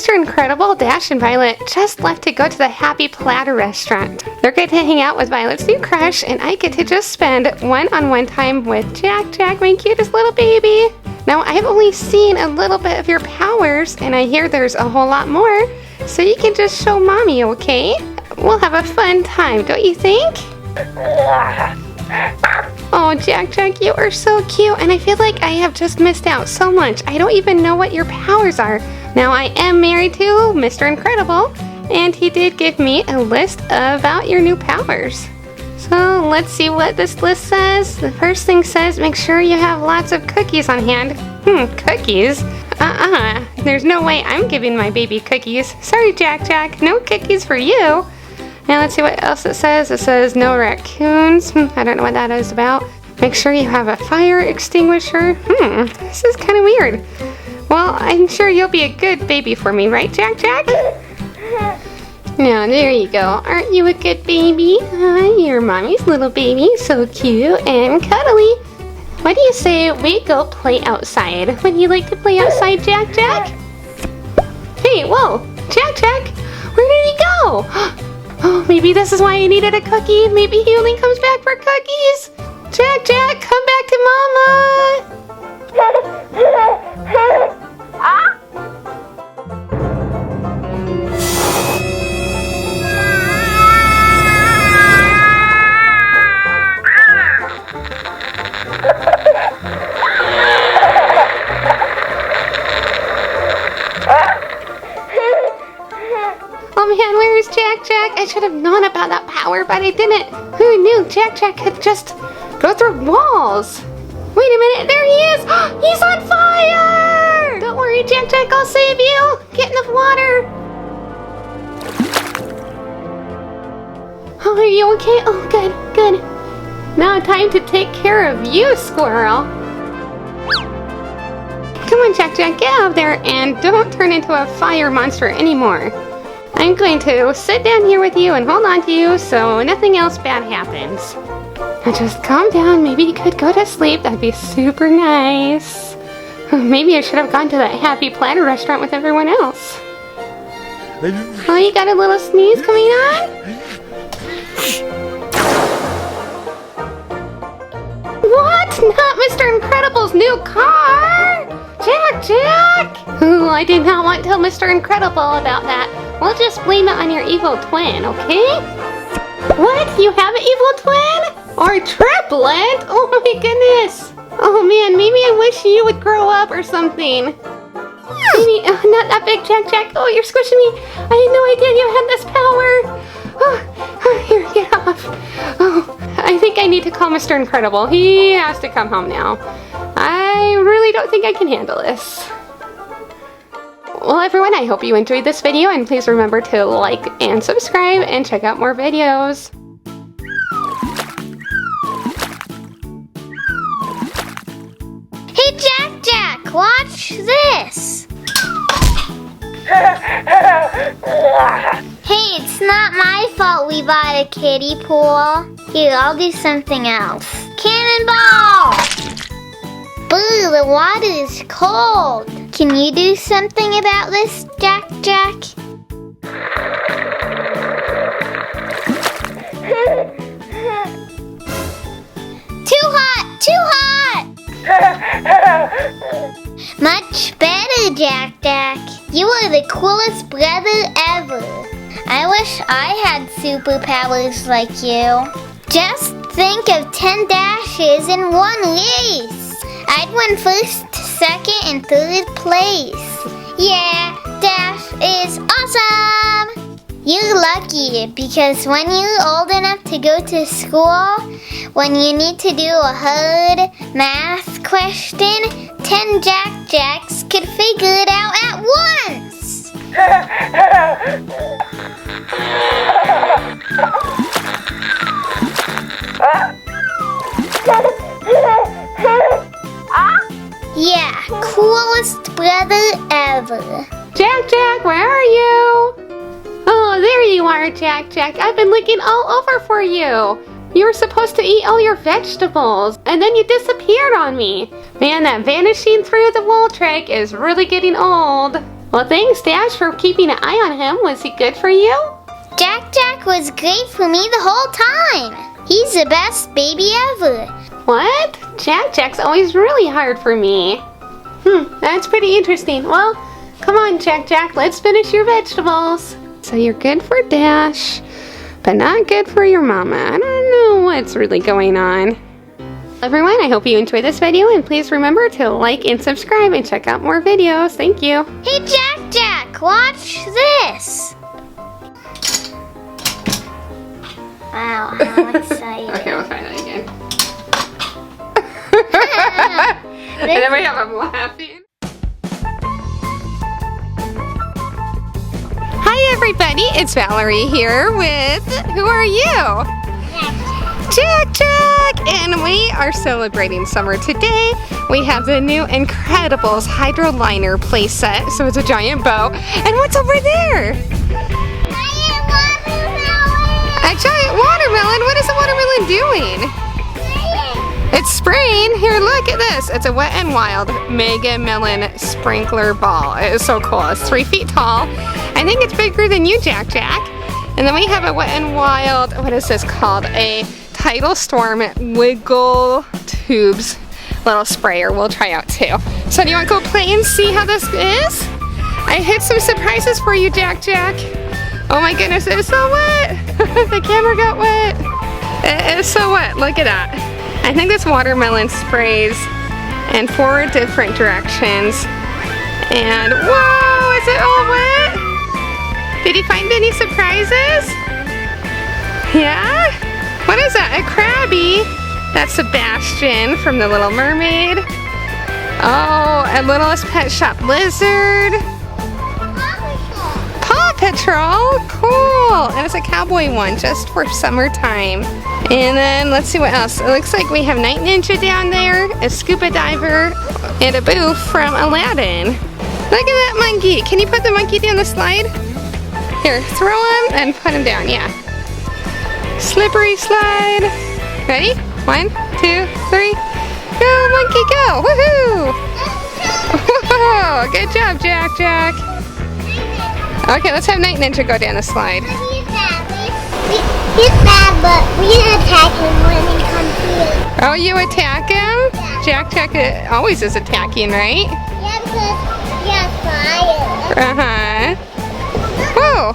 Mr. Incredible, Dash, and Violet just left to go to the Happy Platter restaurant. They're going to hang out with Violet's new crush, and I get to just spend one-on-one time with Jack, my cutest little baby. Now, I've only seen a little bit of your powers, and I hear there's a whole lot more, so you can just show Mommy, okay? We'll have a fun time, don't you think? Oh, Jack, you are so cute, and I feel like I have just missed out so much. I don't even know what your powers are. Now, I am married to Mr. Incredible, and he did give me a list about your new powers. So, let's see what this list says. The first thing says, make sure you have lots of cookies on hand. Cookies? There's no way I'm giving my baby cookies. Sorry, Jack, no cookies for you. Now let's see what else it says. It says no raccoons. I don't know what that is about. Make sure you have a fire extinguisher. This is kind of weird. Well, I'm sure you'll be a good baby for me, right, Jack? Now, there you go. Aren't you a good baby? You're Mommy's little baby. So cute and cuddly. What do you say we go play outside? Would you like to play outside, Jack? Hey, whoa. Jack, where did he go? Oh, maybe this is why I needed a cookie. Maybe he only comes back for cookies. Jack, come back to Mama. Oh man, where is Jack? I should have known about that power, but I didn't. Who knew Jack could just go through walls? Wait a minute, there he is! He's on fire! Don't worry, Jack, I'll save you! Get in the water! Oh, are you okay? Oh, good. Now time to take care of you, squirrel. Come on, Jack, get out there and don't turn into a fire monster anymore. I'm going to sit down here with you and hold on to you so nothing else bad happens. Now just calm down. Maybe you could go to sleep. That'd be super nice. Maybe I should have gone to that Happy Platter restaurant with everyone else. Oh, you got a little sneeze coming on? What? Not Mr. Incredible's new car? Jack! Ooh, I did not want to tell Mr. Incredible about that. We'll just blame it on your evil twin, okay? What? You have an evil twin? Or triplet? Oh my goodness! Oh man, maybe I wish you would grow up or something. Maybe, not that big, Jack. Oh, you're squishing me. I had no idea you had this power. Here, get off. Oh, I think I need to call Mr. Incredible. He has to come home now. I really don't think I can handle this. Well, everyone, I hope you enjoyed this video, and please remember to like and subscribe and check out more videos. Hey, Jack, watch this. Hey, it's not my fault we bought a kiddie pool. Here, I'll do something else. Cannonball! Boo, the water is cold. Can you do something about this, Jack? Too hot! Much better, Jack. You are the coolest brother ever. I wish I had superpowers like you. Just think of 10 dashes in one race. I'd win first, second, and third place. Yeah, Dash is awesome! You're lucky because when you're old enough to go to school, when you need to do a hard math question, 10 Jacks could figure it out at once! Yeah, coolest brother ever. Jack, where are you? Oh, there you are, Jack. I've been looking all over for you. You were supposed to eat all your vegetables, and then you disappeared on me. Man, that vanishing through the wall trick is really getting old. Well, thanks, Dash, for keeping an eye on him. Was he good for you? Jack Jack was great for me the whole time. He's the best baby ever. What? Jack Jack's always really hard for me. That's pretty interesting. Well, come on, Jack Jack, let's finish your vegetables. So you're good for Dash, but not good for your mama. I don't know what's really going on. Everyone, I hope you enjoyed this video, and please remember to like and subscribe and check out more videos. Thank you. Hey Jack Jack, watch this. Wow, how exciting. Okay, we'll try that again. And then we have him laughing. Hi everybody, it's Valerie here with, who are you? Jack Jack! And we are celebrating summer today. We have the new Incredibles Hydro Liner playset, so it's a giant bow. And what's over there? A giant watermelon? What is the watermelon doing? It's spraying. Here, look at this. It's a Wet n Wild Mega Melon Sprinkler Ball. It is so cool. It's 3 feet tall. I think it's bigger than you, Jack Jack. And then we have a Wet n Wild, what is this called? A Tidal Storm Wiggle Tubes little sprayer we'll try out too. So do you want to go play and see how this is? I hid some surprises for you, Jack Jack. Oh my goodness, it is so wet. The camera got wet. It is so wet. Look at that. I think this watermelon sprays in 4 different directions. And whoa, is it all wet? Did you find any surprises? Yeah? What is that? A Krabby? That's Sebastian from The Little Mermaid. Oh, a Littlest Pet Shop Lizard. Paw Patrol, cool. And it's a cowboy one just for summertime. And then let's see what else. It looks like we have Night Ninja down there, a scuba diver, and a booth from Aladdin. Look at that monkey. Can you put the monkey down the slide? Here, throw him and put him down, yeah. Slippery slide. Ready? 1, 2, 3. Go, monkey, go. Woohoo! Whoa, good job, Jack Jack. Okay, let's have Night Ninja go down the slide. He's bad, but we attack him when he comes here. Oh, you attack him? Yeah. Jack Jack always is attacking, right? Yeah, because he has fire. Whoa!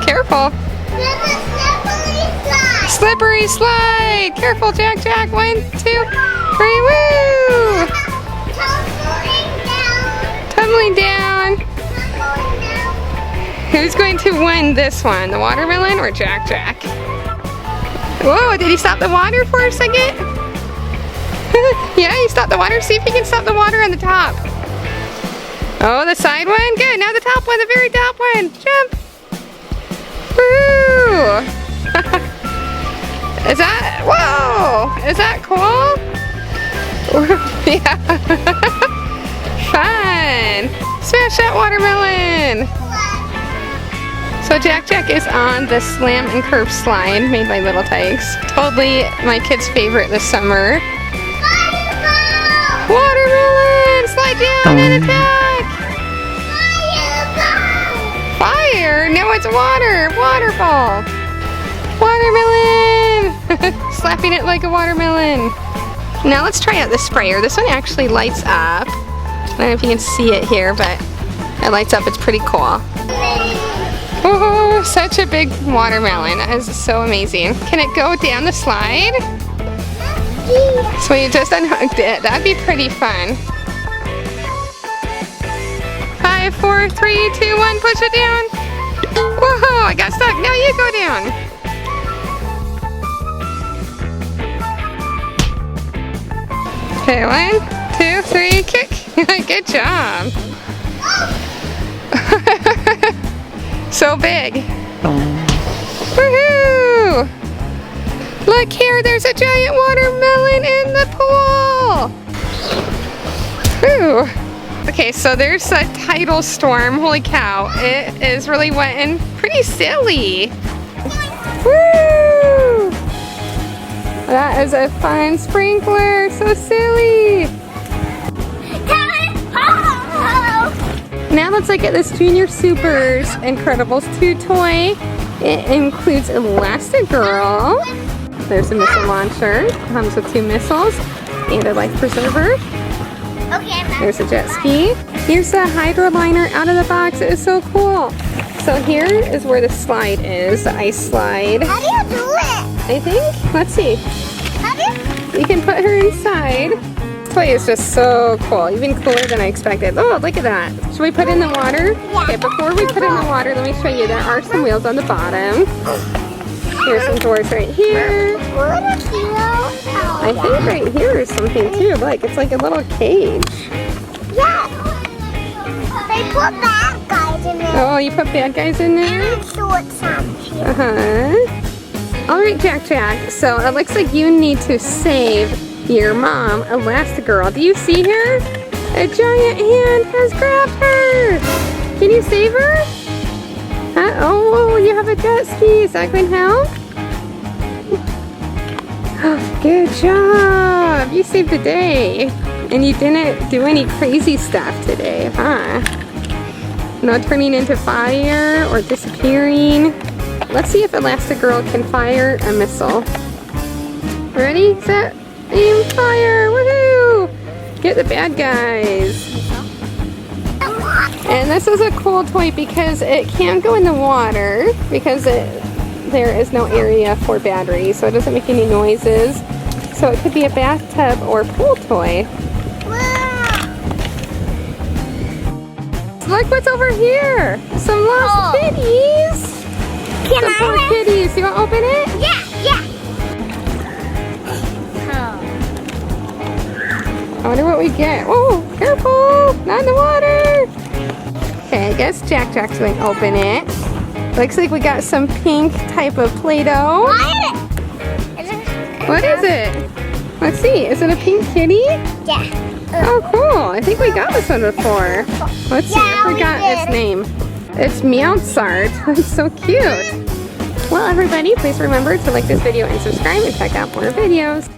Careful. There's a slippery slide. Slippery slide. Careful, Jack Jack. 1, 2, 3. Woo! Tumbling down. Who's going to win this one? The watermelon or Jack Jack? Whoa, did he stop the water for a second? Yeah, he stopped the water. See if he can stop the water on the top. Oh, the side one? Good. Now the top one, the very top one. Jump. Woo! Is that, whoa! Is that cool? Yeah. Fun. Smash that watermelon. So Jack Jack is on the Slam and Curve slide made by Little Tykes. Totally my kid's favorite this summer. Watermelon! Slide down and attack! Fire! No, it's water! Waterball! Watermelon! Slapping it like a watermelon. Now let's try out the sprayer. This one actually lights up. I don't know if you can see it here, but it lights up. It's pretty cool. Oh, such a big watermelon. That is so amazing. Can it go down the slide? So you just unhooked it. That'd be pretty fun. 5, 4, 3, 2, 1, push it down. Whoa, I got stuck. Now you go down. Okay, 1, 2, 3, kick. Good job. So big. Woohoo! Look here, there's a giant watermelon in the pool. Ooh. Okay, so there's a tidal storm. Holy cow. It is really wet and pretty silly. Woo! That is a fun sprinkler. So silly. Now let's look at this Junior Supers Incredibles 2 toy. It includes Elastigirl. There's a missile launcher. Comes with 2 missiles and a life preserver. Okay, There's a jet ski. Here's the hydro liner out of the box. It is so cool. So here is where the slide is, the ice slide. How do you do it? I think. Let's see. How do you? You can put her inside. This toy is just so cool. Even cooler than I expected. Oh, look at that. Should we put it in the water? Yeah. Okay, before we put it in the water, let me show you. There are some wheels on the bottom. Here's some doors right here. I think right here is something too. Look, it's like a little cage. Yeah. They put bad guys in there. Oh, you put bad guys in there? And short something. Uh-huh. All right, Jack. So it looks like you need to save your mom, Elastigirl. Do you see her? A giant hand has grabbed her. Can you save her? Oh, you have a jet ski. Is that going to help? Good job. You saved the day. And you didn't do any crazy stuff today, huh? No turning into fire or disappearing. Let's see if Elastigirl can fire a missile. Ready, set, aim, fire! Woohoo! Get the bad guys. And this is a cool toy because it can go in the water because there is no area for batteries, so it doesn't make any noises. So it could be a bathtub or pool toy. Look what's over here! Some lost kitties! Can Some poor kitties. You want to open it? Yeah. I wonder what we get. Oh, careful! Not in the water! Okay, I guess Jack's going to open it. Looks like we got some pink type of Play-Doh. What is it? Let's see. Is it a pink kitty? Yeah. Oh, cool. I think we got this one before. Let's see. I forgot its name. It's Meowsart. It's so cute. Well, everybody, please remember to like this video and subscribe and check out more videos.